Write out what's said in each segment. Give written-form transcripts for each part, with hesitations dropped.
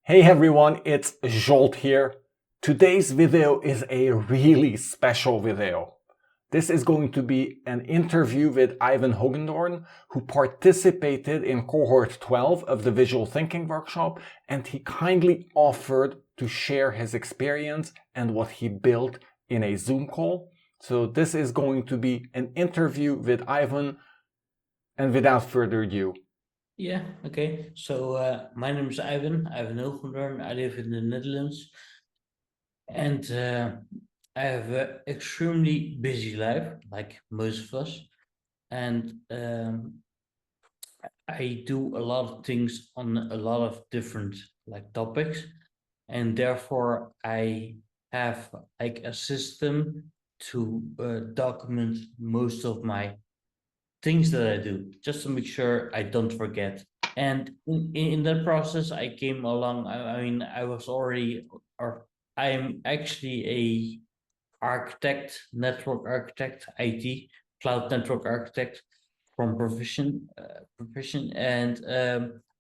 Hey everyone, it's Zsolt here. Today's video is a really special video. This is going to be an interview with Iwan Hoogendoorn, who participated in Cohort 12 of the Visual Thinking Workshop, and he kindly offered to share his experience and what he built in a Zoom call. So this is going to be an interview with Iwan, and without further ado, Yeah, okay. So my name is Iwan Hoogendoorn. I live in the Netherlands. And I have an extremely busy life, like most of us. And I do a lot of things on a lot of different topics. And therefore I have like a system to document most of my things that I do, just to make sure I don't forget. And in that process, I came along. I mean, I was already, or I am actually a architect, network architect, IT, cloud network architect from profession, and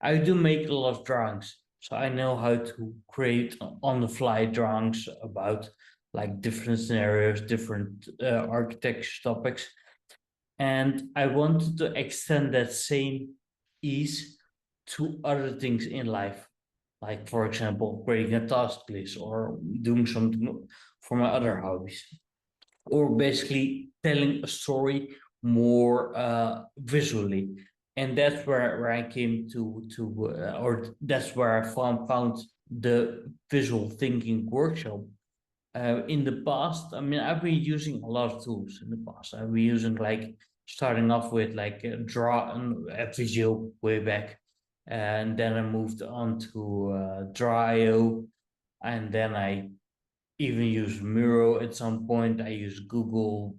I do make a lot of drawings. So I know how to create on the fly drawings about like different scenarios, different architecture topics, and I wanted to extend that same ease to other things in life. Like, for example, creating a task list or doing something for my other hobbies, or basically telling a story more visually. And that's where I came or that's where I found the visual thinking workshop. In the past, I mean, I've been using a lot of tools in the past. I've been using starting off with a Visio way back, and then I moved on to Draw.io, and then I even used Miro at some point. I used Google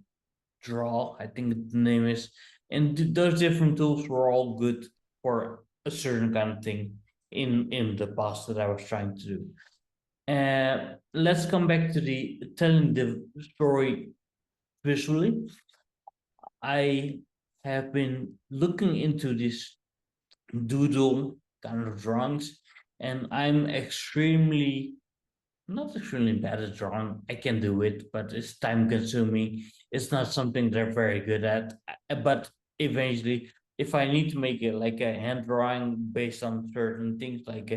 Draw, I think the name is, and those different tools were all good for a certain kind of thing in the past that I was trying to do. Let's come back to the telling the story visually. I have been looking into this doodle kind of drawings, and I'm not extremely bad at drawing. I can do it, but it's time consuming. It's not something they're very good at. But eventually, if I need to make it like a hand drawing based on certain things, like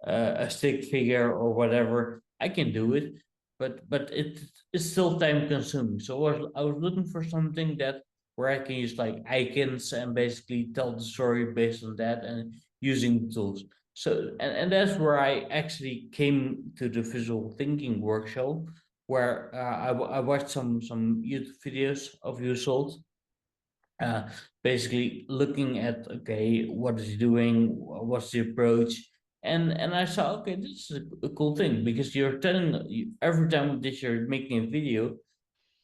a stick figure or whatever, I can do it. But it's still time consuming. So I was looking for something that where I can use like icons and basically tell the story based on that and using tools. So and that's where I actually came to the visual thinking workshop, where I watched some YouTube videos of you, Zsolt, uh, basically looking at, okay, what is he doing, what's the approach, and I saw, okay, this is a cool thing, because you're telling every time that you're making a video,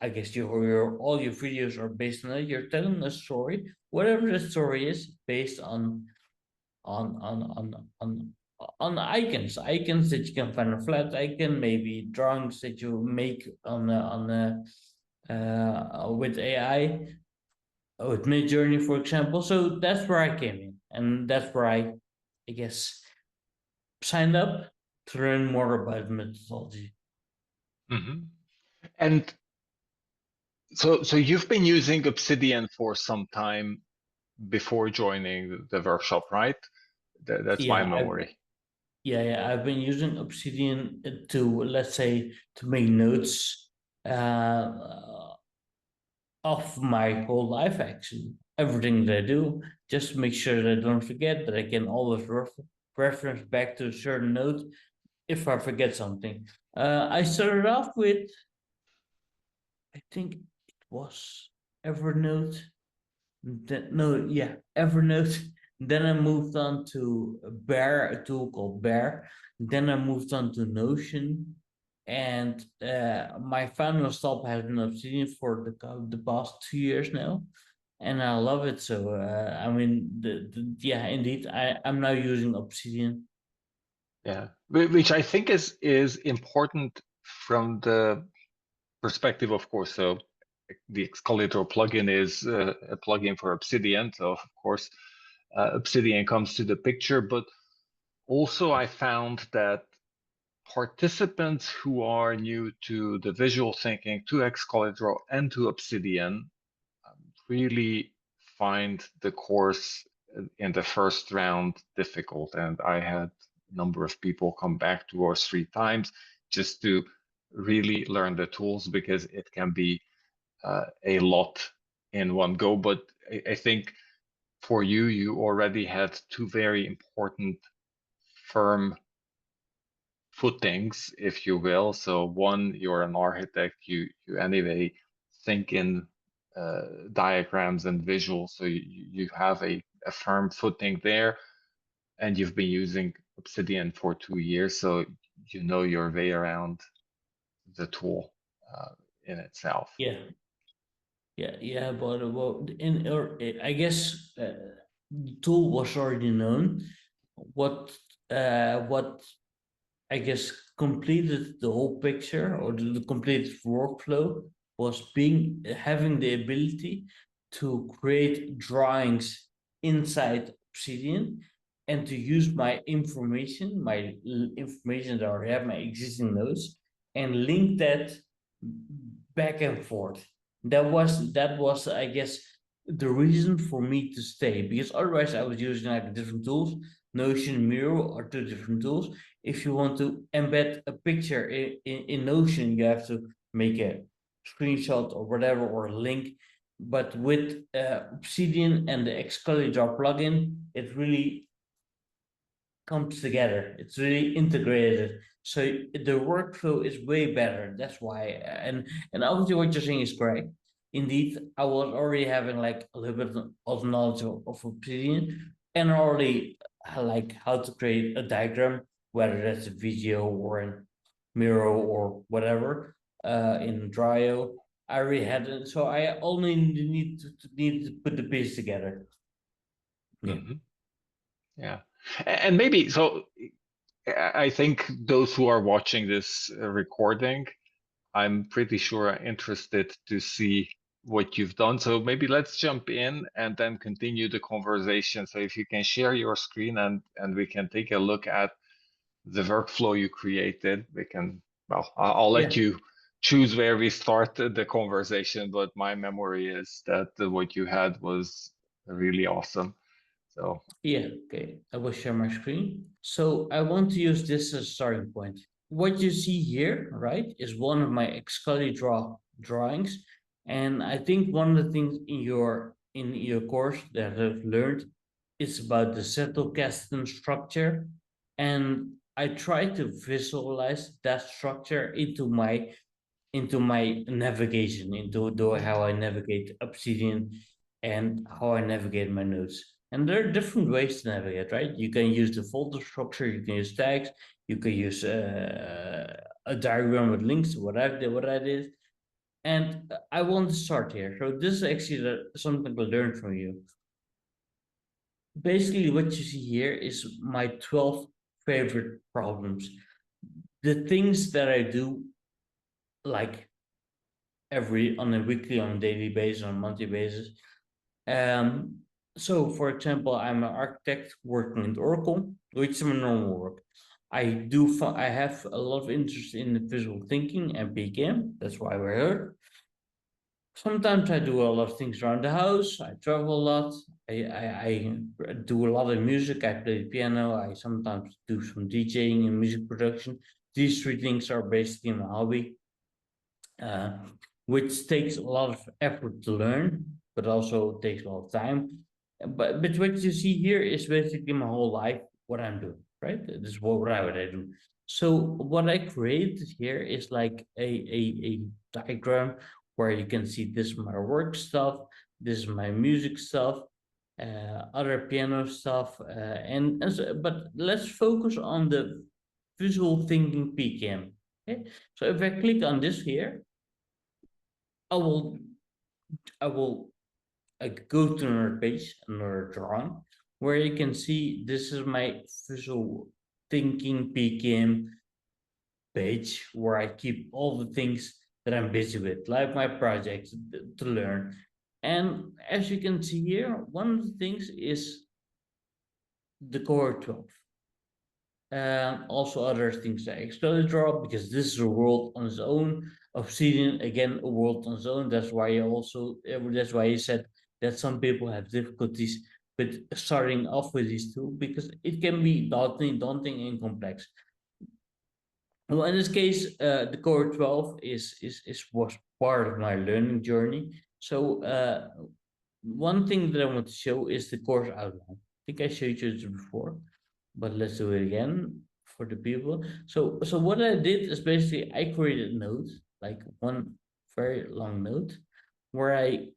I guess your all your videos are based on it. You're telling a story, whatever the story is, based on on on on on icons that you can find on flat icon, maybe drawings that you make with AI, with Midjourney, for example. So that's where I came in, and that's where I guess, signed up to learn more about methodology. Mhm. And so you've been using Obsidian for some time before joining the workshop, right? That's my Yeah, memory. I've been using Obsidian to, let's say, to make notes uh, of my whole life, actually. Everything that I do, just to make sure that I don't forget, that I can always reference back to a certain note if I forget something. I started off with, I think it was Evernote. Evernote. Then I moved on to Bear, a tool called Bear. Then I moved on to Notion, and my final stop has been Obsidian for the past 2 years now, and I love it. So I mean, yeah, indeed, I'm now using Obsidian. Yeah, which I think is important from the perspective, of course. So the Excalibur plugin is a plugin for Obsidian, so of course Obsidian comes to the picture. But Also, I found that participants who are new to the visual thinking, to ExcalBrain and to Obsidian really find the course in the first round difficult. And I had a number of people come back 2 or 3 times just to really learn the tools because it can be a lot in one go. But I think for you, you already had two very important firm footings, if you will. So one, you're an architect, you anyway think in diagrams and visuals, so you have a firm footing there, and you've been using Obsidian for 2 years, so you know your way around the tool in itself. Yeah, but I guess the tool was already known. What I guess completed the whole picture or the completed workflow was having the ability to create drawings inside Obsidian and to use my information, information that I already have, my existing nodes, and link that back and forth. That was I guess the reason for me to stay, because otherwise I was using like different tools. Notion, Miro are two different tools. If you want to embed a picture in Notion, you have to make a screenshot or whatever or a link. But with Obsidian and the ExcalBrain plugin, it really comes together. It's really integrated. So the workflow is way better. That's why. And obviously what you're saying is correct. Indeed, I was already having like a little bit of knowledge of Obsidian and already like how to create a diagram, whether that's a video or a Miro or whatever, in Dryo. I already had it, so I only need to put the piece together. Yeah. Mm-hmm. Yeah. And maybe so I think those who are watching this recording, I'm pretty sure are interested to see what you've done. So maybe let's jump in and then continue the conversation. So if you can share your screen and we can take a look at the workflow you created, we can, well, I'll let Yeah. you choose where we started the conversation, but my memory is that what you had was really awesome. So, Yeah, okay. I will share my screen. So I want to use this as a starting point. What you see here, right, is one of my ExcalBrain drawings. And I think one of the things in your course that I've learned is about the Zettelkasten structure. And I try to visualize that structure into my navigation, into how I navigate Obsidian and how I navigate my nodes. And there are different ways to navigate, right? You can use the folder structure, you can use tags, you can use a diagram with links, what I did. And I want to start here. So this is actually something I learned from you. Basically, what you see here is my 12 favorite problems. The things that I do like on a weekly, on a daily basis, on a monthly basis. So for example, I'm an architect working in Oracle, which is my normal work. I have a lot of interest in the visual thinking and PKM. That's why we're here. Sometimes I do a lot of things around the house. I travel a lot. I do a lot of music. I play the piano. I sometimes do some DJing and music production. These three things are basically my hobby. Which takes a lot of effort to learn, but also takes a lot of time. But what you see here is basically my whole life, what I'm doing, right? This is what I do. So what I created here is like a diagram where you can see this is my work stuff, this is my music stuff, other piano stuff, but let's focus on the visual thinking PKM. Okay, so if I click on this here, I will I will go to another page, another drawing, where you can see this is my visual thinking PKM page where I keep all the things that I'm busy with, like my projects to learn. And as you can see here, one of the things is the Cohort 12. Also other things like ExcalBrain, because this is a world on its own. Obsidian, again, a world on its own. That's why that's why he said that some people have difficulties with starting off with these two, because it can be daunting and complex. Well, in this case, the Core 12 was part of my learning journey. So one thing that I want to show is the course outline. I think I showed you this before, but let's do it again for the people. So what I did is basically I created a note, like one very long note, where I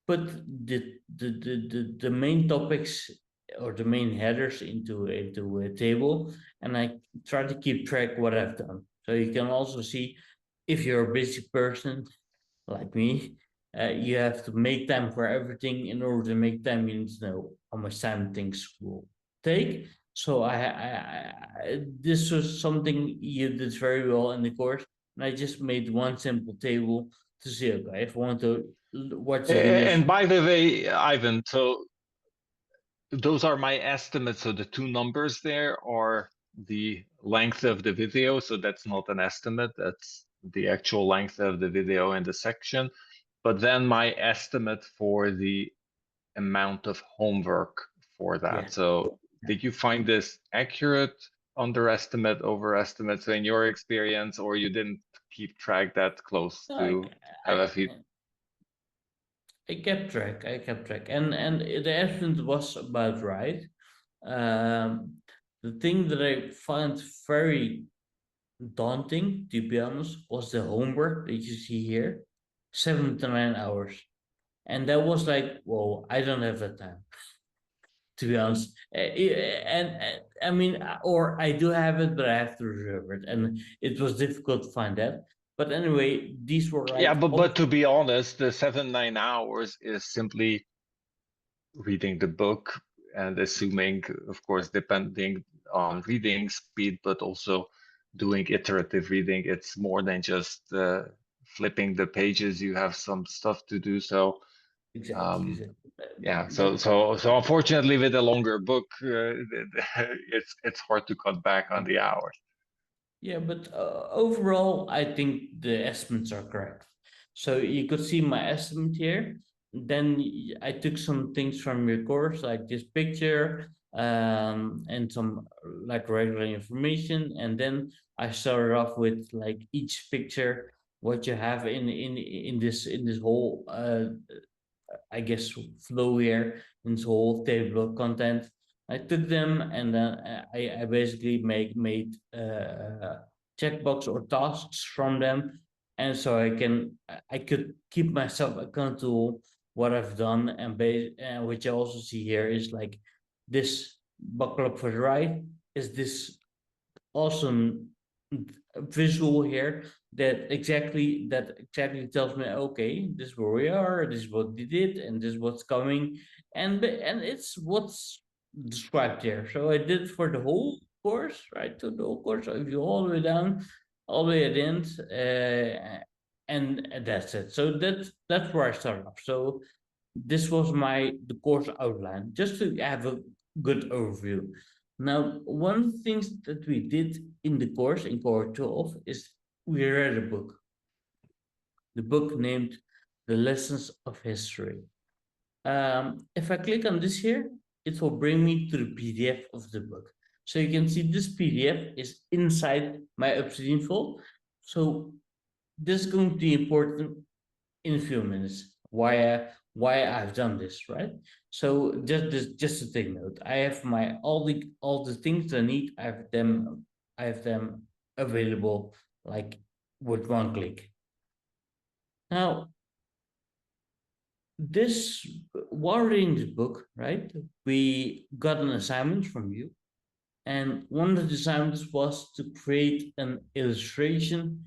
put the main topics or the main headers into a table, and I try to keep track what I've done. So you can also see if you're a busy person like me, you have to make time for everything. In order to make time, you need to know how much time things will take. So this was something you did very well in the course, and I just made one simple table to see, okay, if I want to watch the videos. And by the way, Ivan, so those are my estimates. So the two numbers there are the length of the video. So that's not an estimate, that's the actual length of the video in the section. But then my estimate for the amount of homework for Yeah. that. So did you find this accurate, underestimate, overestimate, so in your experience, or you didn't keep track that close No, to have a feed? I kept track. I kept track, and the estimate was about right. The thing that I found very daunting, to be honest, was the homework that you see here, 7 to 9 hours, and that was like, whoa, I don't have that time, to be honest. And I mean, or I do have it, but I have to reserve it, and it was difficult to find that. But anyway, these were Yeah, like, but to be honest, the 7, 9 hours is simply reading the book and assuming, of course, depending on reading speed, but also doing iterative reading. It's more than just flipping the pages. You have some stuff to do. So exactly, um, exactly. yeah. So But unfortunately, with a longer book, it's hard to cut back on the hours. yeah, but overall, I think the estimates are correct. So you could see my estimate here. Then I took some things from your course, like this picture, and some like regular information, and then I started off with like each picture, what you have in this whole I guess flow here in this whole table of content. I took them, and then I basically made checkbox or tasks from them, and so I could keep myself accountable what I've done, and which I also see here is like this buckle up for the ride is this awesome visual here that exactly tells me, okay, this is where we are, this is what we did, and this is what's coming, and it's what's described here. So I did for the whole course, right? To the whole course. So if you all the way down, all the way at the end, and that's it. So that's where I started off. So this was the course outline, just to have a good overview. Now, one of the things that we did in the course in Cohort 12 is we read a book. The book named The Lessons of History. If I click on this here, it will bring me to the PDF of the book. So you can see this PDF is inside my Obsidian folder. So this is going to be important in a few minutes why I've done this, right? So just to take note, I have my all the things I need. I have them available like with one click. Now this while reading this book, right? We got an assignment from you, and one of the assignments was to create an illustration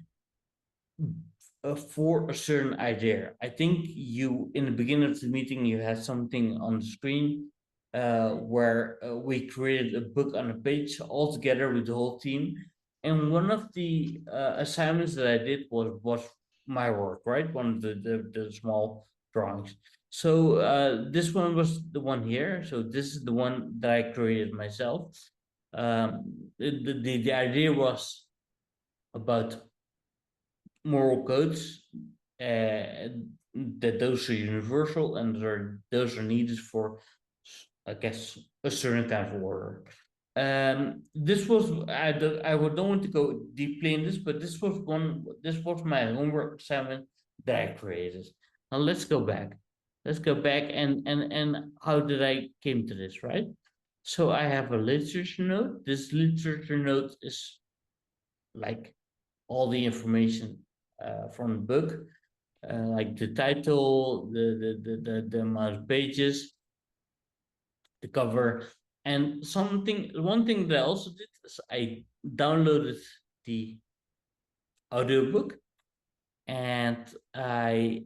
for a certain idea. I think you, in the beginning of the meeting, you had something on the screen where we created a book on a page all together with the whole team. And one of the assignments that I did was my work, right? One of the small drawings. So this one was the one here. So this is the one that I created myself. The idea was about moral codes, that those are universal and those are needed for, I guess, a certain kind of order. This was I would don't want to go deeply in this, but this was my homework assignment that I created. Now let's go back. Let's go back and how did I came to this, right? So I have a literature note. This literature note is like all the information from the book, like the title, the amount of pages, the cover, and one thing that I also did is I downloaded the audiobook and I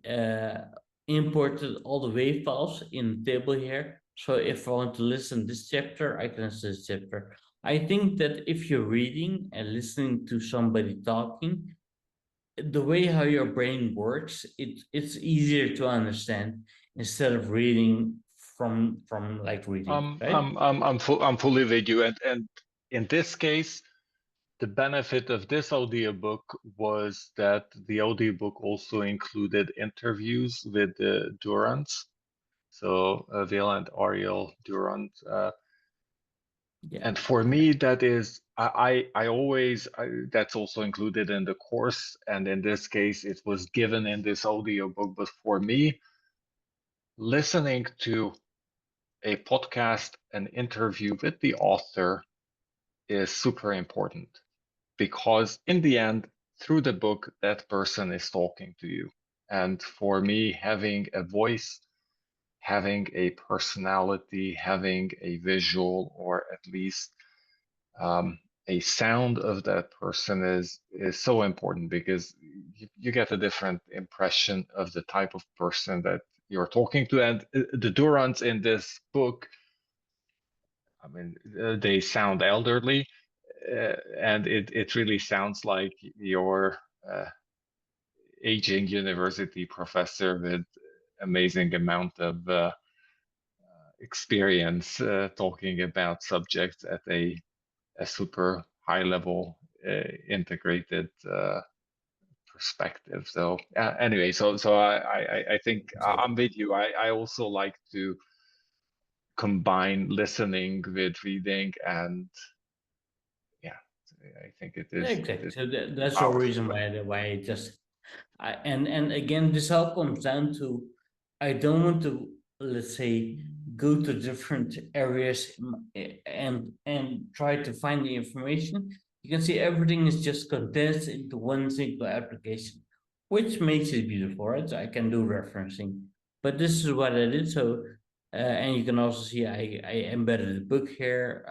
imported all the WAV files in the table here. So if I want to listen this chapter, I can listen this chapter. I think that if you're reading and listening to somebody talking, the way how your brain works, it's easier to understand instead of reading from like reading, right? I'm fully with you, and in this case, the benefit of this audiobook was that the audiobook also included interviews with the Durants, so Vil and Ariel Durant. Yeah, And for me, that is, that's also included in the course. And in this case, it was given in this audiobook. But for me, listening to a podcast, an interview with the author is super important because in the end, through the book, that person is talking to you. And for me, having a voice, having a personality, having a visual, or at least a sound of that person is so important because you get a different impression of the type of person that you're talking to. And the Durants in this book, I mean, they sound elderly, and it really sounds like your aging university professor with amazing amount of experience talking about subjects at a super high level integrated perspective. So anyway, so I think I'm with you. I also like to combine listening with reading, and yeah, I think it exactly. is So that's the powerful. reason why I just and again, this all comes down to I don't want to, let's say, go to different areas and try to find the information. You can see everything is just condensed into one single application, which makes it beautiful, right? So I can do referencing, but this is what I did. So and you can also see I embedded the book here.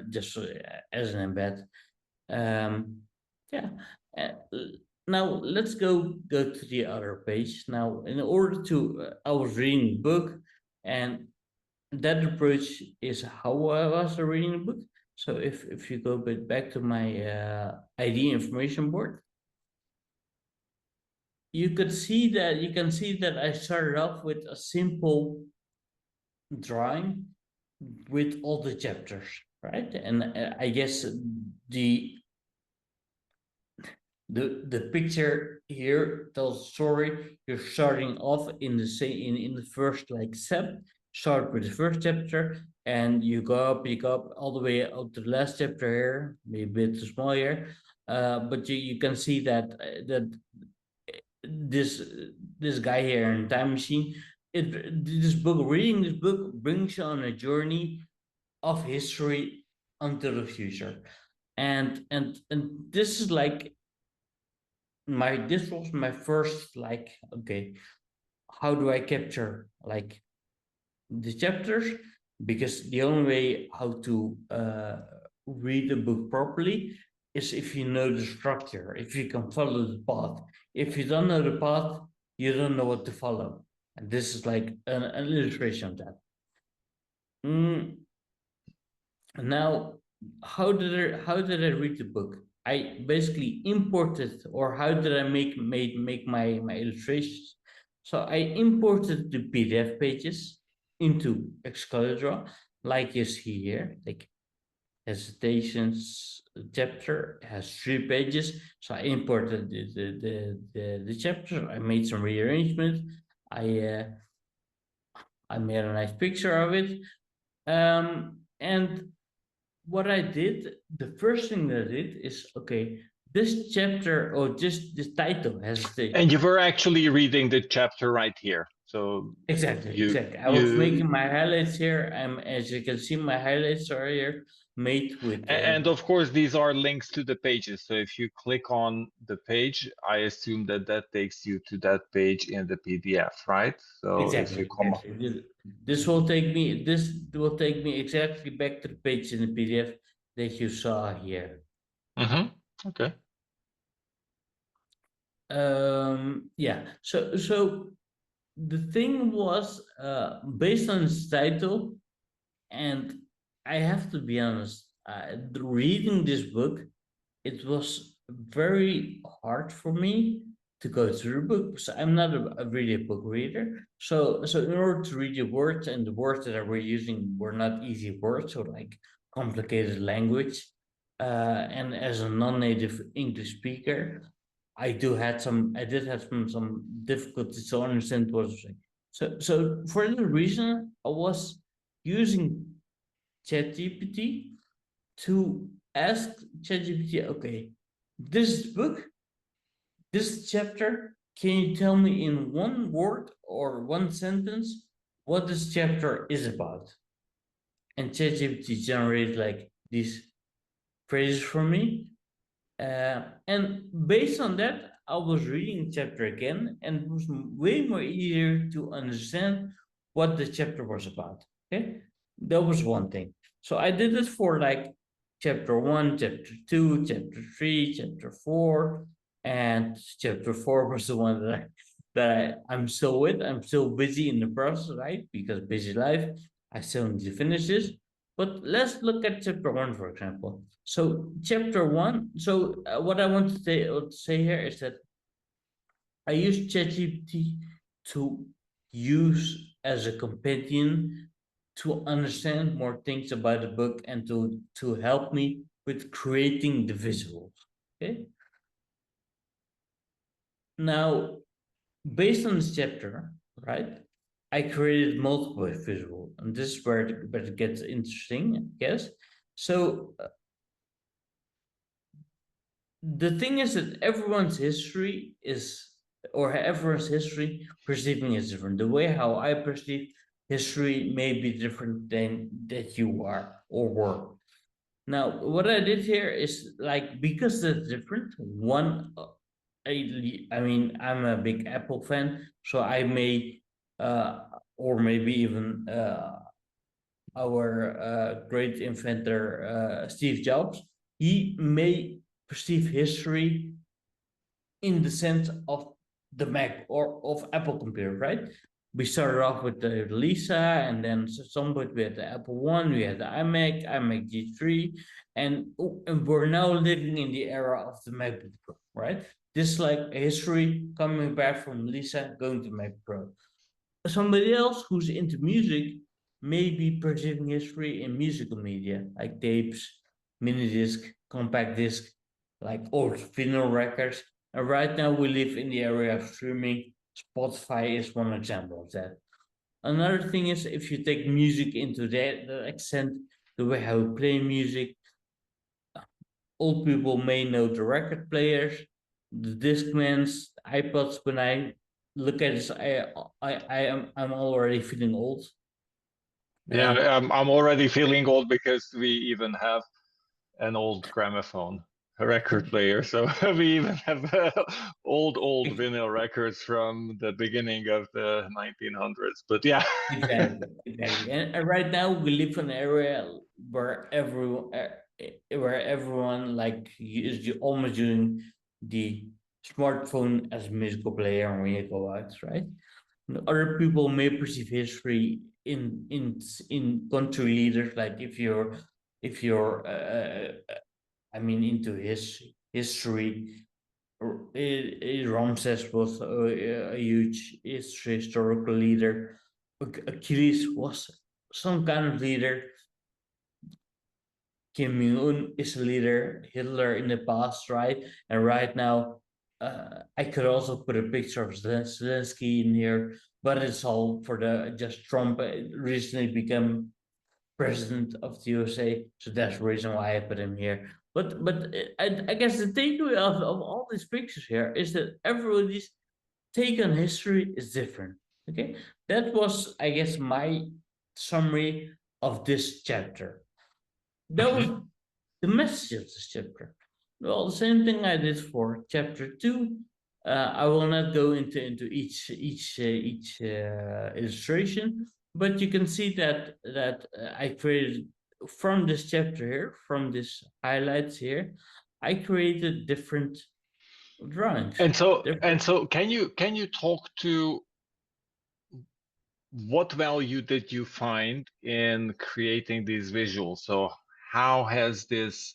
Just as an embed. Um, yeah. Uh, Now let's go to the other page. Now, in order to, I was reading the book, and that approach is how I was reading the book. So if you go a bit back to my ID information board, you can see that I started off with a simple drawing with all the chapters, right? And I guess the the picture here tells a story. You're starting off in the same in the first like step. Start with the first chapter, and you go up all the way up to the last chapter here. Maybe a bit too small here, but you can see that that this this guy here in Time Machine. Reading this book brings you on a journey of history until the future, and this is like this was my first like, okay, how do I capture like the chapters? Because the only way how to read a book properly is if you know the structure, if you can follow the path. If you don't know the path, you don't know what to follow. And this is like an illustration of that. Now, how did I read the book? I basically imported, or how did I make my illustrations? So I imported the PDF pages into ExcalBrain, like you see here. Like hesitations chapter. It has 3 pages. So I imported the chapter. I made some rearrangements. I made a nice picture of it. And what I did, the first thing that I did is, okay, this chapter or just this title has the And you were actually reading the chapter right here. So exactly. I was making my highlights here. As you can see, my highlights are here made with and of course, these are links to the pages. So if you click on the page, I assume that that takes you to that page in the PDF, right? So if you come, This will take me exactly back to the page in the PDF that you saw here. Okay. Yeah. So the thing was based on its title, and I have to be honest, reading this book, it was very hard for me to go through the book because I'm not a really book reader. So in order to read the words, and the words that I were using were not easy words or like complicated language. And as a non-native English speaker, I did have some difficulties to understand what I was saying. So for that reason, I was using ChatGPT to ask ChatGPT, okay, this book, this chapter, can you tell me in one word or one sentence what this chapter is about? And ChatGPT generated like these phrases for me. And based on that, I was reading chapter again, and it was way more easier to understand what the chapter was about. Okay, that was one thing. So I did it for like chapter 1, chapter 2, chapter 3, chapter 4, and chapter 4 was the one I'm still with. I'm still busy in the process, right? Because busy life, I still need to finish this. But let's look at chapter 1, for example. So chapter 1, so what I want to say here is that I use ChatGPT to use as a companion to understand more things about the book and to help me with creating the visuals. Okay. Now, based on this chapter, right, I created multiple visuals, and this is where it gets interesting, I guess. So the thing is that everyone's history perceiving is different. The way how I perceive history may be different than that you are or were. Now, what I did here is like, because it's different, I mean, I'm a big Apple fan, so I may, or maybe even our great inventor Steve Jobs, he may perceive history in the sense of the Mac or of Apple computer, right? We started off with the Lisa, and then somewhat we had the Apple One, we had the iMac G3, and we're now living in the era of the MacBook Pro, right? This is like a history coming back from Lisa going to Mac Pro. Somebody else who's into music may be perceiving history in musical media, like tapes, mini disc, compact disc, like old vinyl records. And right now we live in the area of streaming. Spotify is one example of that. Another thing is, if you take music into that extent, the way how we play music, old people may know the record players, the Discmans, iPods. When I look at this, I'm already feeling old. Yeah, I'm already feeling old because we even have an old gramophone, a record player. So we even have old vinyl records from the beginning of the 1900s. But yeah. Exactly. And right now we live in an area where everyone like is almost using the smartphone as a musical player when you go out, right? Other people may perceive history in country leaders, like if you're I mean into history. Ramses was a huge historical leader. Achilles was some kind of leader. Kim Jong-un is a leader, Hitler in the past, right? And right now, I could also put a picture of Zelensky in here, but it's all for the just Trump recently become president of the USA, so that's the reason why I put him here. But I guess the takeaway of all these pictures here is that everybody's take on history is different. Okay, that was, I guess, my summary of this chapter. That was the message of this chapter. Well, the same thing I did for chapter 2. I will not go into each illustration, but you can see that I created from this chapter here, from this highlights here, I created different drawings. And so can you talk to what value did you find in creating these visuals? So how has this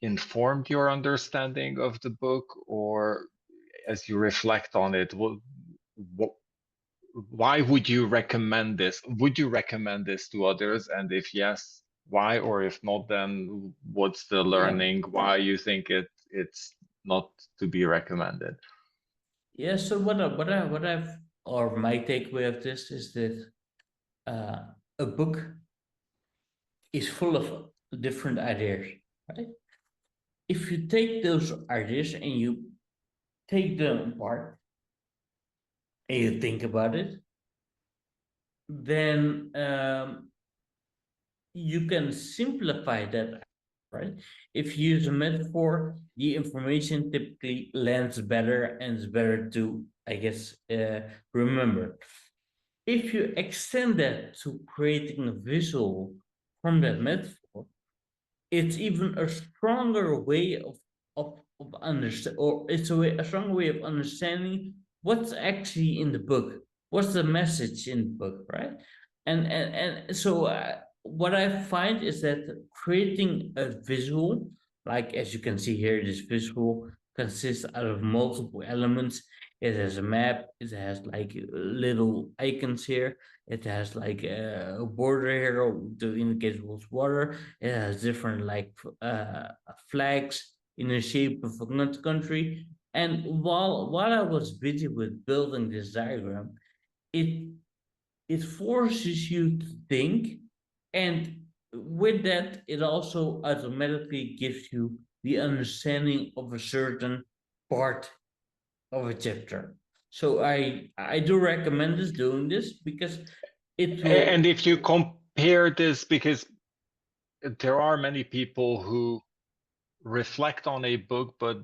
informed your understanding of the book, or as you reflect on it, what, why would you recommend this? Would you recommend this to others? And if yes, why? Or if not, then what's the Yeah. learning? Why you think it's not to be recommended? Yeah, so what I've or my takeaway of this is that a book is full of different ideas, right? If you take those ideas and you take them apart and you think about it, then you can simplify that, right? If you use a metaphor, the information typically lands better and is better to, I guess, remember. If you extend that to creating a visual from that metaphor, it's even a stronger way of understand, or it's a stronger way of understanding what's actually in the book, what's the message in the book, right? And so what I find is that creating a visual, like as you can see here, this visual consists out of multiple elements. It has a map, it has like little icons here, it has like a border here to indicate what's water. It has different like flags in the shape of a country. And while I was busy with building this diagram, it it forces you to think, and with that, it also automatically gives you the understanding of a certain part of a chapter. So I do recommend us doing this because it And will. if you compare this, because there are many people who reflect on a book, but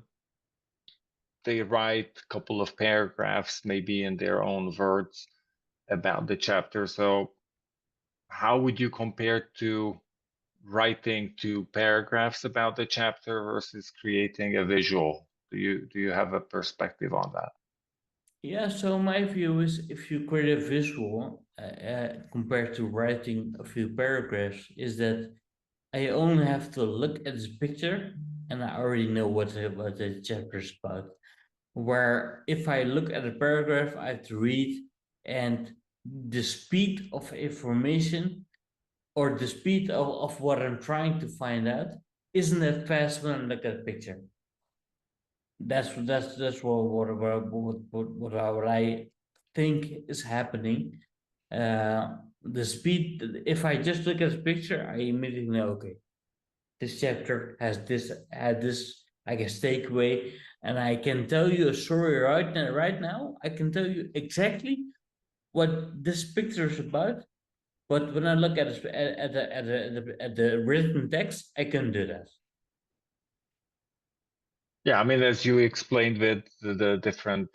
they write a couple of paragraphs, maybe in their own words, about the chapter. So how would you compare to writing two paragraphs about the chapter versus creating a visual? Do you have a perspective on that? Yeah, so my view is if you create a visual compared to writing a few paragraphs, is that I only have to look at this picture and I already know what the chapter is about. Where if I look at a paragraph, I have to read, and the speed of information or the speed of what I'm trying to find out isn't that fast when I look at a picture. That's what I think is happening. The speed. If I just look at the picture, I immediately know. Okay, this chapter has this had this, I guess, takeaway, and I can tell you a story right now. Right now, I can tell you exactly what this picture is about. But when I look at it, at the written text, I can do that. Yeah, I mean, as you explained with the different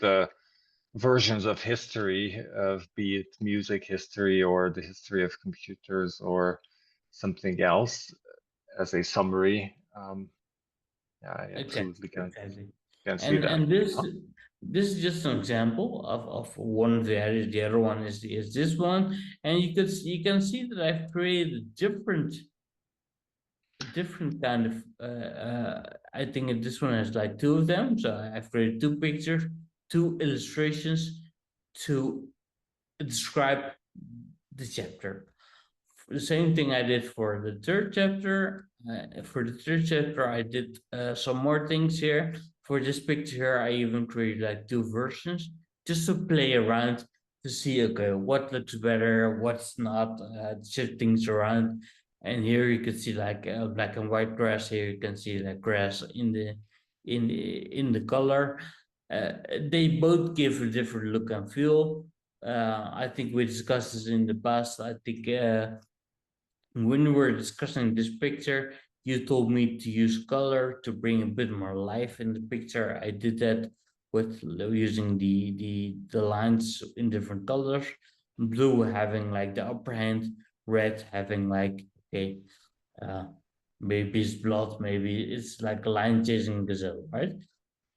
versions of history, of be it music history or the history of computers or something else, as a summary, yeah, I Exactly, absolutely exactly. can see And that. and this Uh-huh. this is just an example of one of the areas. The other one is this one, and you can see that I've created different kind of. I think this one has like two of them, so I've created two pictures, two illustrations to describe the chapter. the same thing I did for the third chapter. For the third chapter, I did some more things here. For this picture, I even created like two versions just to play around to see, okay, what looks better, what's not, shift things around. And here you can see like black and white grass. Here you can see like grass in the color. They both give a different look and feel. I think we discussed this in the past. I think when we were discussing this picture, you told me to use color to bring a bit more life in the picture. I did that with using the lines in different colors. Blue having like the upper hand, red having like, okay, maybe it's blood, maybe it's like a lion chasing gazelle, right?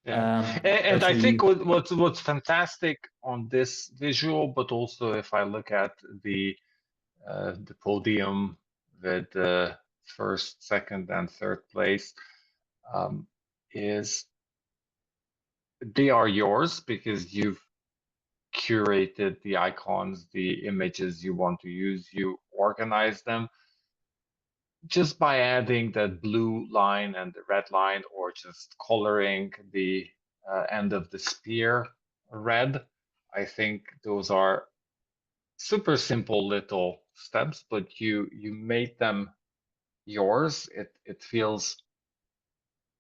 Yeah. And I Also think what's fantastic on this visual, but also if I look at the podium with the first, second, and third place, is they are yours because you've curated the icons, the images you want to use, you organize them just by adding that blue line and the red line, or just coloring the end of the spear red. I think those are super simple little steps, but you made them yours. It feels,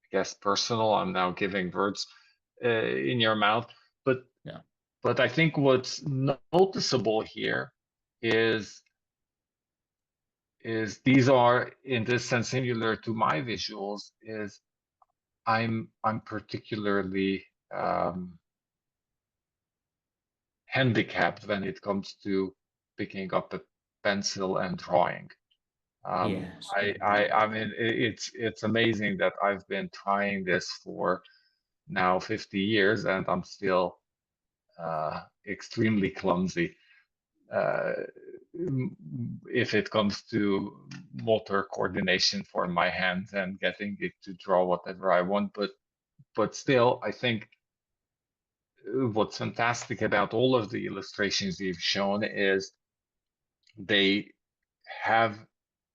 I guess, personal. I'm now giving words in your mouth, but yeah. but I think what's noticeable here is these are in this sense similar to my visuals. Is I'm particularly handicapped when it comes to picking up a pencil and drawing. Yes. I mean, it's amazing that I've been trying this for now 50 years and I'm still extremely clumsy if it comes to motor coordination for my hands and getting it to draw whatever I want. But still, I think what's fantastic about all of the illustrations you've shown is they have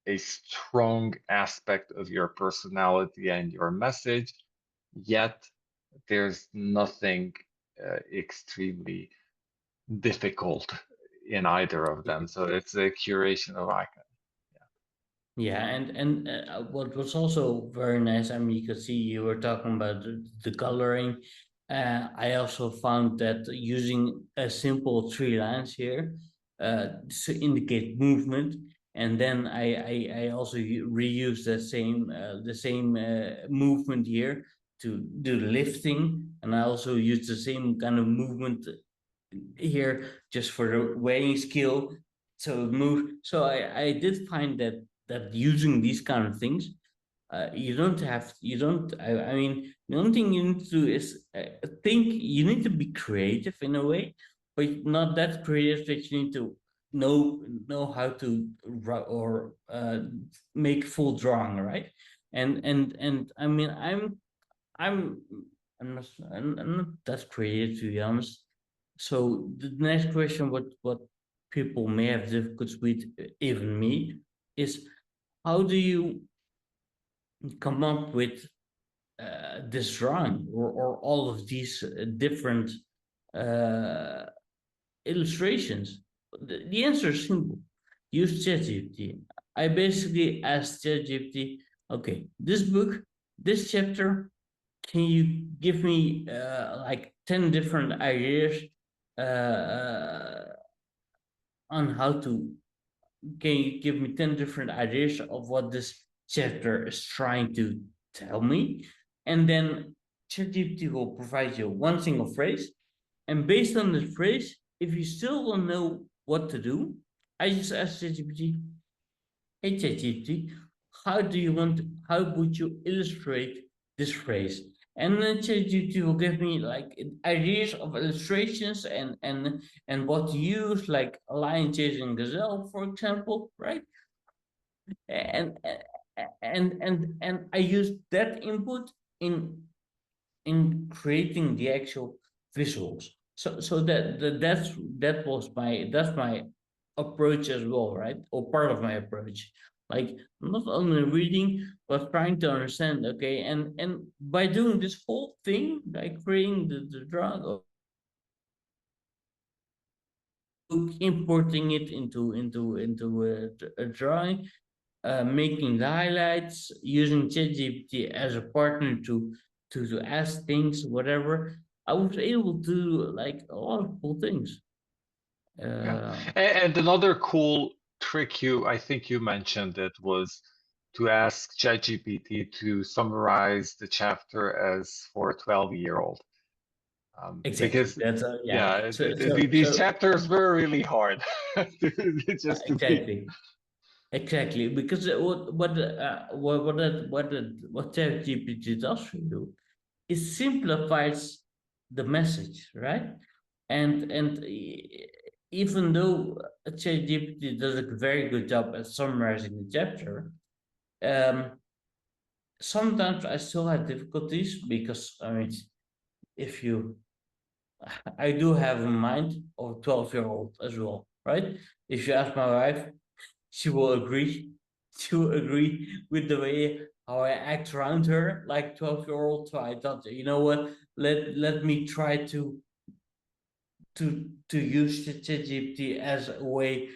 a strong aspect of your personality and your message, yet there's nothing extremely difficult in either of them. So it's a curation of icon. Yeah, and what was also very nice, I mean, you could see you were talking about the coloring. I also found that using a simple three lines here to indicate movement, and then I also reuse the same movement here to do lifting, and I also use the same kind of movement here just for the weighing scale to move. So I did find that using these kind of things, you don't, I mean, the only thing you need to do is think, you need to be creative in a way, but not that creative that you need to know how to or make full drawing, right? And I mean, I'm I'm not that creative, to be honest. So the next question, what people may have difficulties with, even me, is how do you come up with this drawing, or all of these different uh, illustrations? The answer is simple. Use ChatGPT. I basically asked ChatGPT, okay, this book, this chapter, can you give me like 10 different ideas uh, on how to, can you give me 10 different ideas of what this chapter is trying to tell me? And then ChatGPT will provide you one single phrase. And based on the phrase, if you still don't know what to do, I just ask ChatGPT, hey ChatGPT, how would you illustrate this phrase? And then ChatGPT will give me like ideas of illustrations and what to use, like a lion chasing gazelle, for example, right? And and I use that input in creating the actual visuals. So that was my approach as well, right? Or part of my approach. Like not only reading, but trying to understand, okay, and by doing this whole thing, like creating the drawing of importing it into a drawing, making the highlights, using ChatGPT as a partner to ask things, whatever. I was able to do like a lot of cool things. Yeah. Uh, And another cool trick I think you mentioned it was to ask ChatGPT to summarize the chapter as for a 12-year-old. exactly. Because That's yeah. yeah, these So chapters were really hard just to be. exactly. Exactly, because what ChatGPT does for you, it simplifies the message, right? And even though ChatGPT does a very good job at summarizing the chapter, um, sometimes I still have difficulties because I mean, if you, I do have a mind of a 12-year-old as well, right? If you ask my wife, she will agree. She will agree with the way how I act around her, like 12-year-old. So I thought, you know what? Let me try to use the ChatGPT as a way,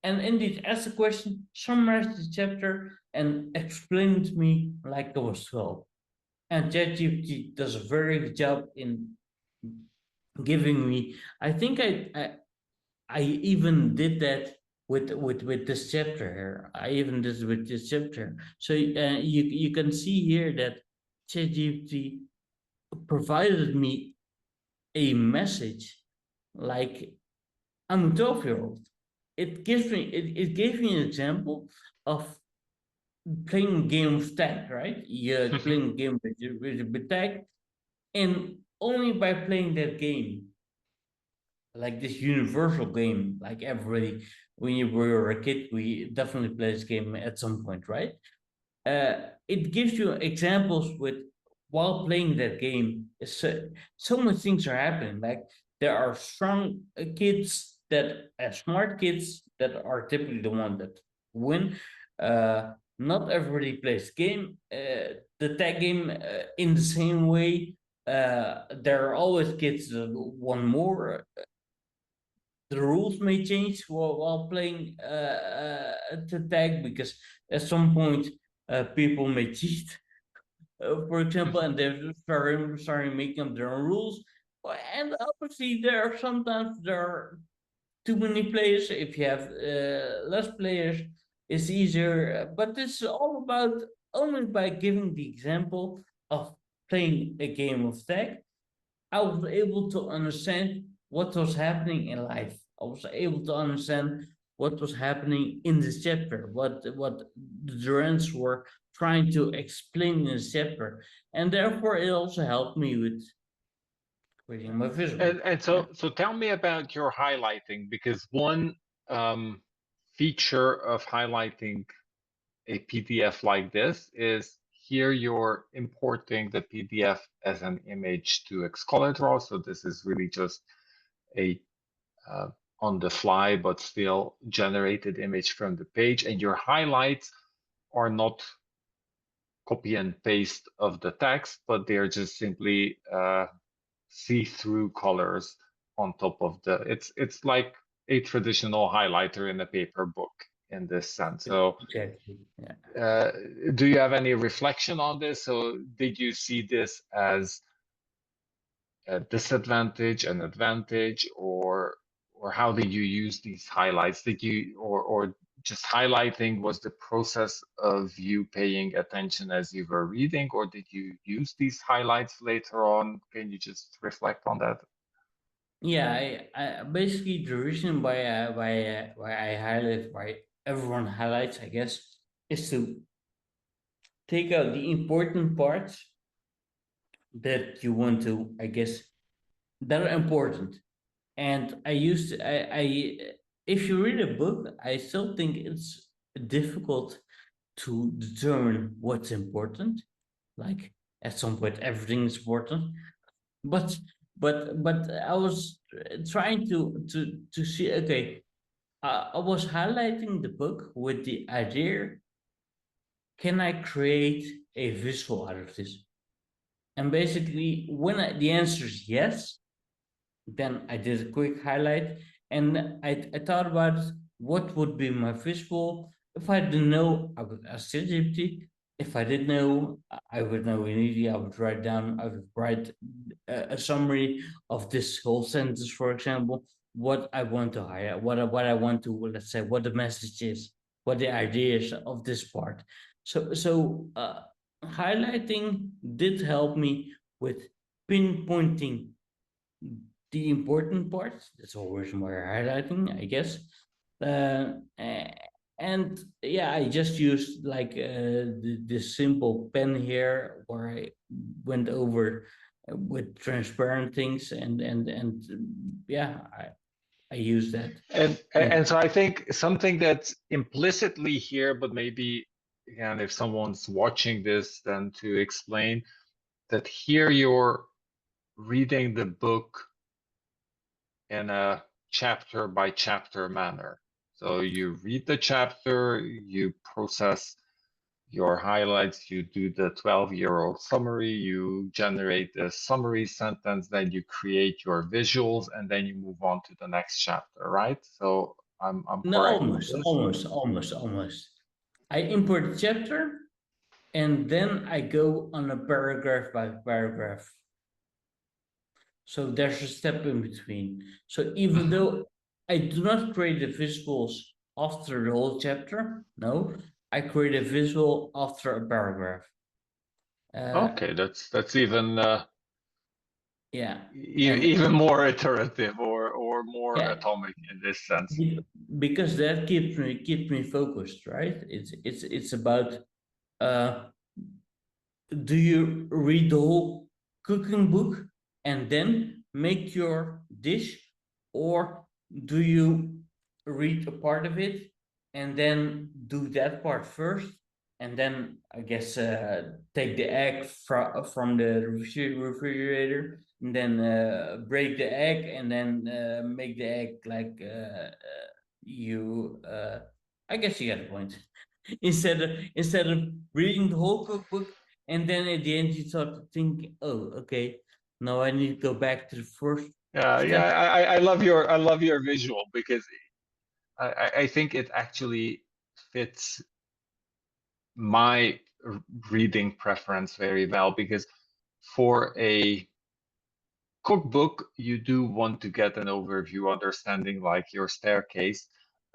and indeed ask the question, summarize the chapter, and explain to me like I was 12. And ChatGPT does a very good job in giving me. I think I even did that with this chapter here. I even did it with this chapter. So you can see here that ChatGPT provided me a message like I'm a 12-year-old. It gave me an example of playing a game of tag, right? You're playing a game with tag, and only by playing that game, like this universal game, like everybody, when you were a kid, we definitely play this game at some point, right? It gives you examples with while playing that game. So much things are happening. Like there are strong kids that smart kids that are typically the one that win. Not everybody plays game, the tag game in the same way. There are always kids that want more. The rules may change while playing the tag because at some point people may cheat, for example, and they're starting making up their own rules. And obviously, there are too many players. If you have less players, it's easier. But this is all about only by giving the example of playing a game of tag I was able to understand what was happening in life. I was able to understand what was happening in this chapter, what the Durants were trying to explain in this chapter, and therefore it also helped me with creating my visual. And Yeah, so tell me about your highlighting, because one feature of highlighting a PDF like this is here you're importing the PDF as an image to ExcalBrain. So this is really just a on the fly, but still generated image from the page, and your highlights are not copy and paste of the text, but they're just simply see-through colors on top of the. It's like a traditional highlighter in a paper book in this sense. So, exactly. Yeah. uh, do you have any reflection on this? So, did you see this as a disadvantage, an advantage, or how did you use these highlights? Did you or just highlighting was the process of you paying attention as you were reading, or did you use these highlights later on? Can you just reflect on that? Yeah, I basically the reason why I highlight why everyone highlights, I guess, is to take out the important parts that you want to, I guess, that are important. And if you read a book, I still think it's difficult to determine what's important. Like at some point, everything is important. But but I was trying to see. Okay, I was highlighting the book with the idea, can I create a visual out of this? And basically, when the answer is yes, then I did a quick highlight, and I thought about what would be my visual. If I didn't know, I would ask ChatGPT. If I didn't know, I would know immediately. I would write a summary of this whole sentence, for example, what I want to highlight, what I want to, let's say, what the message is, what the idea is of this part. So highlighting did help me with pinpointing the important parts. That's always more highlighting, I guess. And yeah, I just used like this simple pen here where I went over with transparent things, and yeah, I use that. And so I think something that's implicitly here, but maybe again, if someone's watching this, then to explain that here you're reading the book in a chapter by chapter manner. So you read the chapter, you process your highlights, you do the 12-year-old summary, you generate a summary sentence, then you create your visuals, and then you move on to the next chapter, right? So I'm No, correct in this? almost. I import the chapter, and then I go on a paragraph by paragraph. So there's a step in between. So even though I do not create the visuals after the whole chapter, no, I create a visual after a paragraph. Okay, that's even Yeah, even more iterative or more yeah, atomic in this sense. because that keeps me focused, right? It's about uh do you read the whole cooking book and then make your dish, or do you read a part of it and then do that part first, and then I guess take the egg from the refrigerator, and then break the egg, and then make the egg like you I guess you get the point. Instead of reading the whole cookbook, and then at the end you start to think, oh, okay, now I need to go back to the first Yeah, step. I love your visual because I think it actually fits my reading preference very well because for a cookbook, you do want to get an overview, understanding like your staircase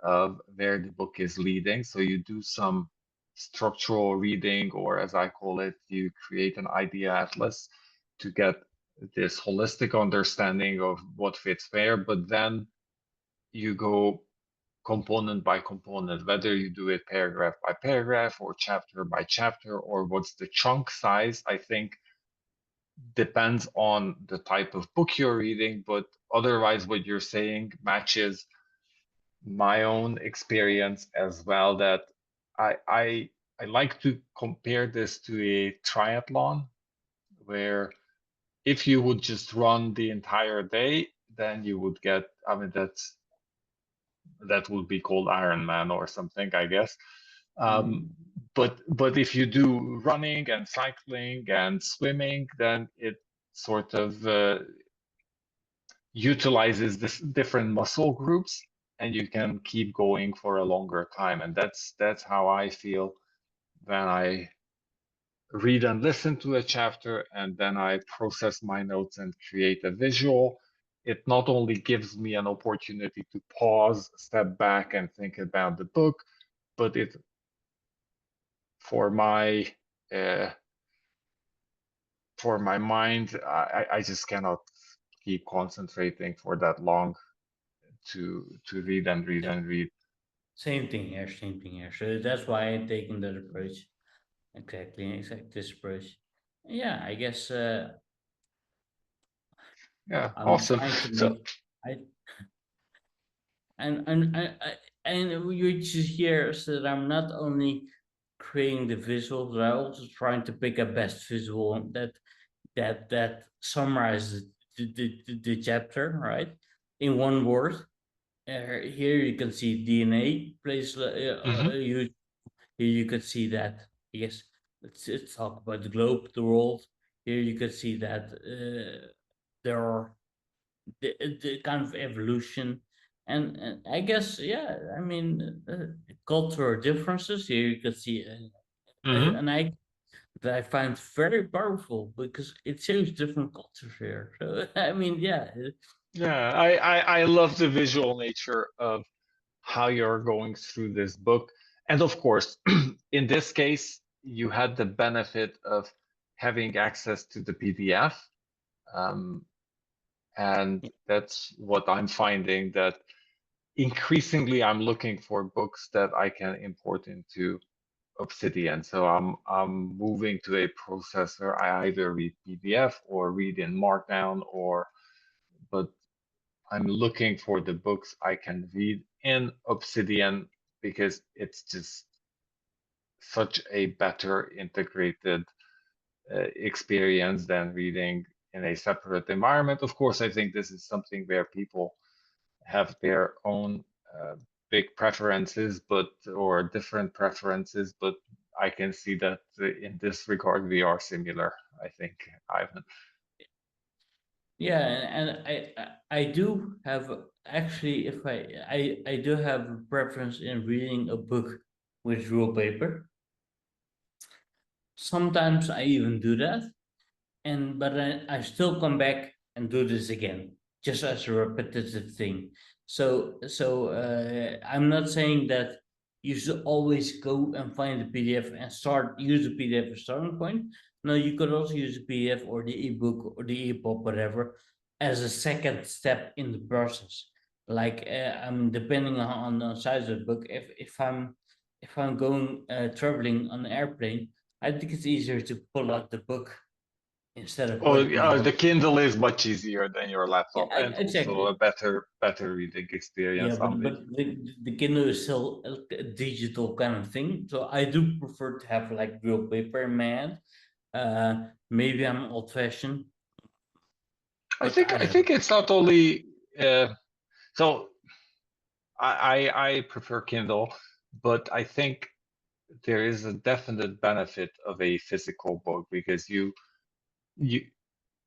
of where the book is leading. So you do some structural reading, or as I call it, you create an idea atlas to get this holistic understanding of what fits where, but then you go component by component, whether you do it paragraph by paragraph or chapter by chapter, or what's the chunk size, I think depends on the type of book you're reading, but otherwise what you're saying matches my own experience as well, that I like to compare this to a triathlon where if you would just run the entire day, then you would get, I mean, that would be called Ironman or something, I guess. Um, Mm, but if you do running and cycling and swimming, then it sort of utilizes this different muscle groups, and you can keep going for a longer time. And that's how I feel when I read and listen to a chapter, and then I process my notes and create a visual. It not only gives me an opportunity to pause, step back, and think about the book, but it for my uh, for my mind, I just cannot keep concentrating for that long to read and read and read. same thing here. So that's why I'm taking that approach. Exactly this approach. Yeah, I guess Yeah, I'm awesome. trying to So make I and you just hear so that I'm not only creating the visual, but I'm also trying to pick a best visual that summarizes the chapter, right, in one word. here you can see DNA plays a huge. Here you can see that. Yes, let's talk about the globe, the world. Here you can see that there are the kind of evolution, and I guess yeah. I mean, cultural differences. Here you can see Mm-hmm. an icon that I find very powerful because it shows different cultures here. So I mean, yeah, Yeah, I love the visual nature of how you're going through this book. And of course, in this case, you had the benefit of having access to the PDF. Um, and that's what I'm finding, that increasingly I'm looking for books that I can import into Obsidian. So I'm moving to a processor. I either read PDF or read in Markdown, or but I'm looking for the books I can read in Obsidian because it's just such a better integrated experience than reading in a separate environment. Of course, I think this is something where people have their own big preferences, but or different preferences, but I can see that in this regard we are similar, I think, Ivan. yeah, and I do have actually if I do have a preference in reading a book with real paper. Sometimes I even do that, and but I still come back and do this again, just as a repetitive thing. So I'm not saying that you should always go and find the PDF and start use the PDF as starting point. No, you could also use the PDF or the ebook or the EPUB, whatever, as a second step in the process. Like I'm depending on the size of the book. If I'm going traveling on an airplane, I think it's easier to pull out the book instead of Oh, putting it yeah, on. the Kindle is much easier than your Yeah, laptop, and also a exactly. better reading Yeah, experience. but the Kindle is still a digital kind of thing. So I do prefer to have like real paper in my hand. Maybe I'm old fashioned, but I I don't know. think it's not only so I prefer Kindle, but I think there is a definite benefit of a physical book because you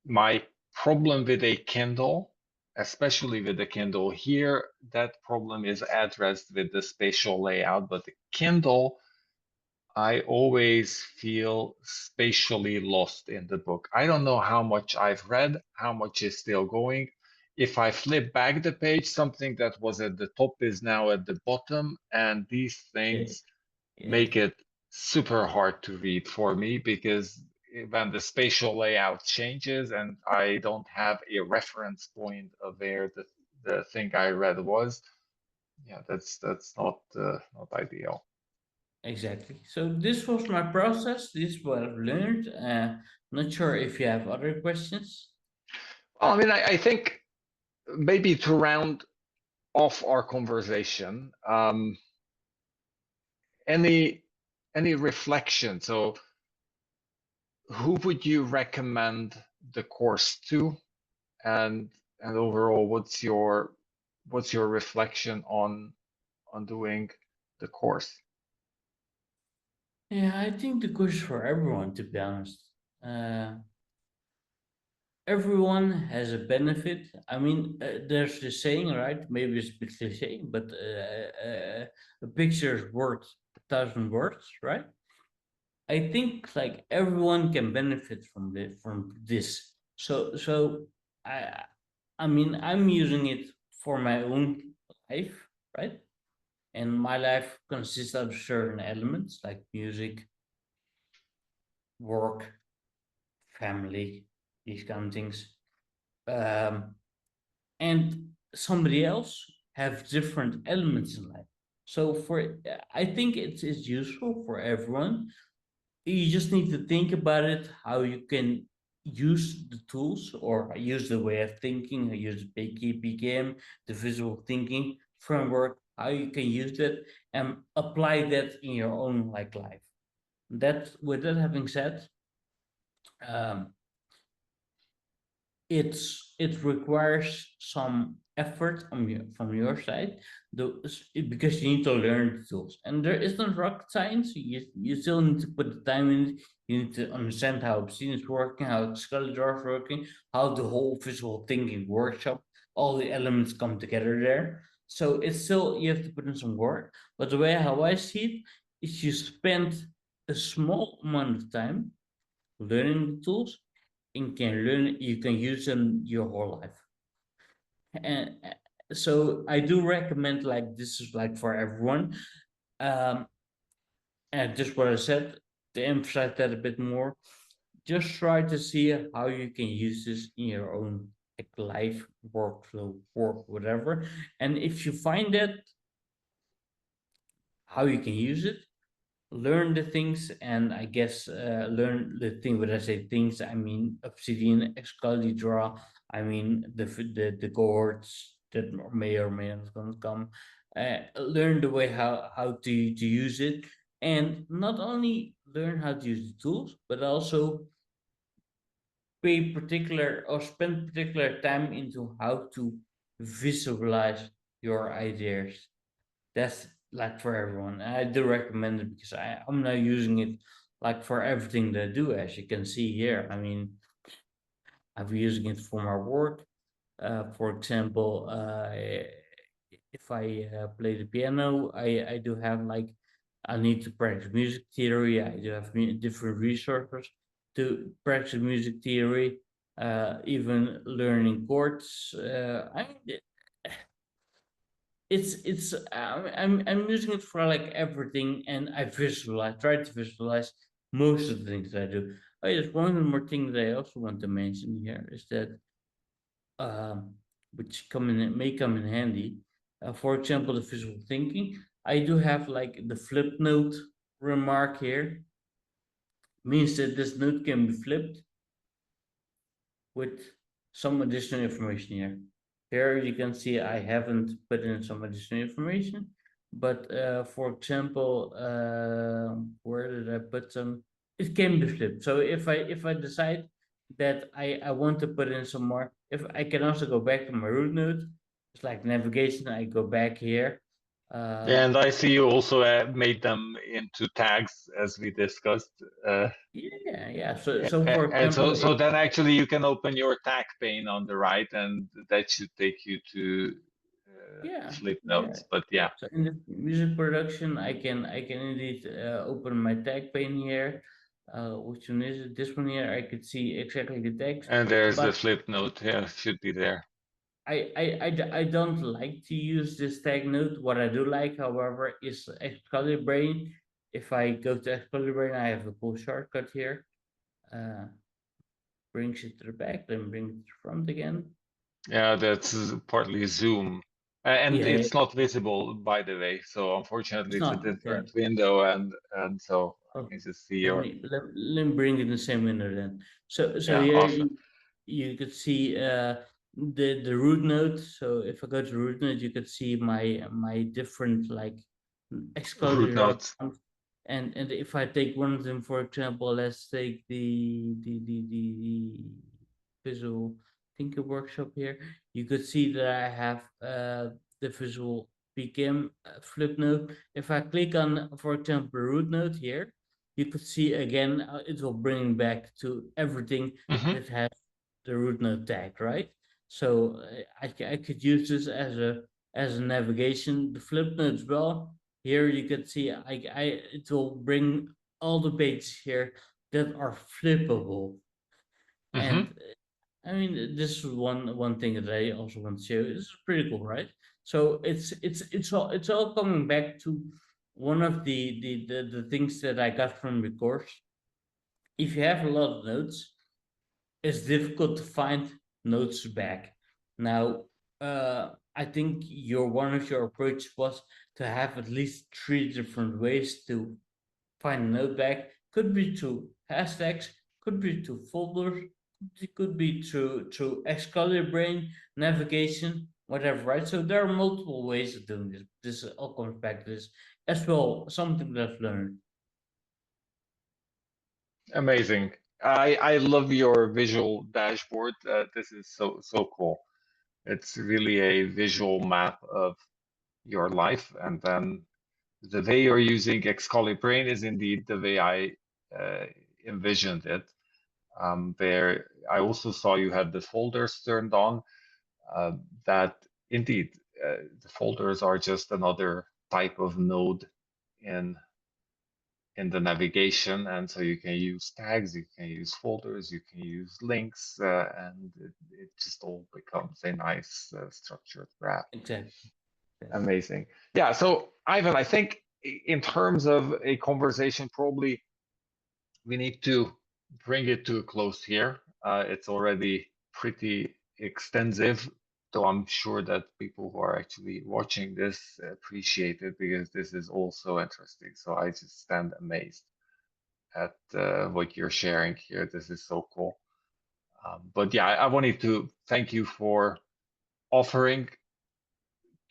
my problem with a Kindle, especially with the Kindle here, that problem is addressed with the spatial layout, but the Kindle, I always feel spatially lost in the book. I don't know how much I've read, how much is still going. If I flip back the page, something that was at the top is now at the bottom, and these Yeah, things yeah, make it super hard to read for me because when the spatial layout changes and I don't have a reference point of where the thing I read was, yeah, that's not ideal. exactly. So this was my process. This is what I've learned. Not sure if you have other questions. Well, I mean, I think maybe to round off our conversation, any any reflection? So, who would you recommend the course to, and overall, what's your reflection on doing the course? Yeah, I think the course is for everyone, to be honest. Uh, Everyone has a benefit. I mean, there's the saying, right? Maybe it's a bit cliche, but a picture is worth 1,000 words, right? I think like everyone can benefit from this. So I I mean I'm using it for my own life, right? And my life consists of certain elements like music, work, family, these kind of things. Um, and somebody else have different elements in life. So for I think it's useful for everyone. You just need to think about it, how you can use the tools or use the way of thinking, use the PKM, the visual thinking framework, how you can use that and apply that in your own like life. That with that having said, um, it requires some effort from your side, because you need to learn the tools. And there isn't rocket science. You still need to put the time in it. You need to understand how Obsidian is working, how ExcalBrain is working, how the whole visual thinking workshop, all the elements come together there. So it's still, you have to put in some work. But the way how I see it is, you spend a small amount of time learning the tools, and you can use them your whole life. And so I do recommend, like, this is like for everyone. Um, and just what I said, to emphasize that a bit more, just try to see how you can use this in your own, like, life, workflow, work, whatever. And if you find that how you can use it, learn the things. And I guess learn the thing. When I say things, I mean Obsidian, ExcalBrain. I mean the cohorts that may or may not gonna come. Learn the way how to use it, and not only learn how to use the tools, but also pay particular or spend particular time into how to visualize your ideas. That's like for everyone. And I do recommend it because I'm now using it like for everything that I do, as you can see here. I mean, I've been using it for my work. For example, if I play the piano, I do have, like, I need to practice music theory. I do have different resources to practice music theory, even learning chords. I mean, I'm using it for like everything, and I try to visualize most of the things that I do. Oh, there's one more thing that I also want to mention here, is that um, which may come in handy. For example, the visual thinking. I do have like the flip note remark here. Means that this note can be flipped with some additional information here. Here you can see I haven't put in some additional information, but for example, where did I put some? It can be flipped. So if I decide that I want to put in some more, if I can also go back to my root node, it's like navigation. I go back here. And I see you also made them into tags as we discussed. Yeah. So for And example, so then actually you can open your tag pane on the right, and that should take you to yeah, flip yeah. notes. But yeah, So in the music production, I can indeed open my tag pane here. Which one is it? This one here. I could see exactly the text, and there's the but flip note. Yeah, should be there. I don't like to use this tag node. What I do like, however, is ExcalBrain. If I go to ExcalBrain, I have a cool shortcut here. Uh, Brings it to the back, then bring it to the front again. Yeah, that's partly zoom. And Yeah, it's not visible, by the way. So unfortunately, it's it's a not okay. different window, and so I Oh, can just see let your, me let me bring it in the same window then. So yeah, here awesome you could see the root node. So if I go to root node, you could see my different, like, root excluded notes. accounts. And if I take one of them, for example, let's take the visual thinker workshop here. You could see that I have the visual PKM flip node. If I click on, for example, root node here, you could see again, it will bring back to everything Hmm. that has the root node tag, right? So I could use this as a navigation. The flip node as well. Here you can see it will bring all the pages here that are flippable. Hmm. And I mean, this is one thing that I also want to share. This is pretty cool, right? So it's all coming back to one of the things that I got from the course. If you have a lot of notes, it's difficult to find notes back. Now, I think your one of your approach was to have at least three different ways to find a note back. Could be through hashtags, could be through folders, it could be through ExcalBrain navigation, whatever, right? So there are multiple ways of doing this. This all comes back to this as well. Something that I've learned. Amazing. I love your visual dashboard. This is so cool. It's really a visual map of your life, and then the way you're using ExcalBrain is indeed the way I envisioned it. There, I also saw you had the folders turned on. That indeed, the folders are just another type of node in the navigation, and so you can use tags, you can use folders, you can use links, and it just all becomes a nice structured graph. Exactly. Yes. Amazing. Yeah, so Ivan, I think in terms of a conversation, probably we need to bring it to a close here. It's already pretty extensive, though I'm sure that people who are actually watching this appreciate it because this is also interesting. So I just stand amazed at what you're sharing here. This is so cool. But yeah, I wanted to thank you for offering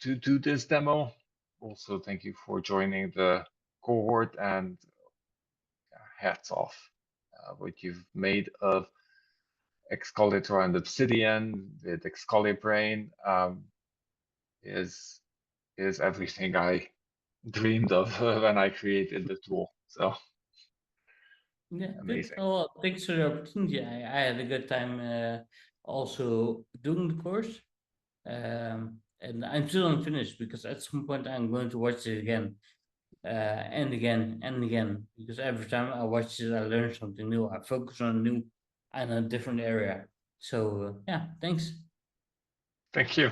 to do this demo. Also, thank you for joining the cohort, and hats off. What you've made of ExcalBrain and Obsidian with ExcalBrain is everything I dreamed of when I created the tool. So Yeah, good. amazing. Oh, well, thanks for the opportunity. I had a good time also doing the course. And I'm still unfinished because at some point I'm going to watch it again, and again and again. Because every time I watch it, I learn something new. I focus on a new and a different area. So yeah, thanks. Thank you.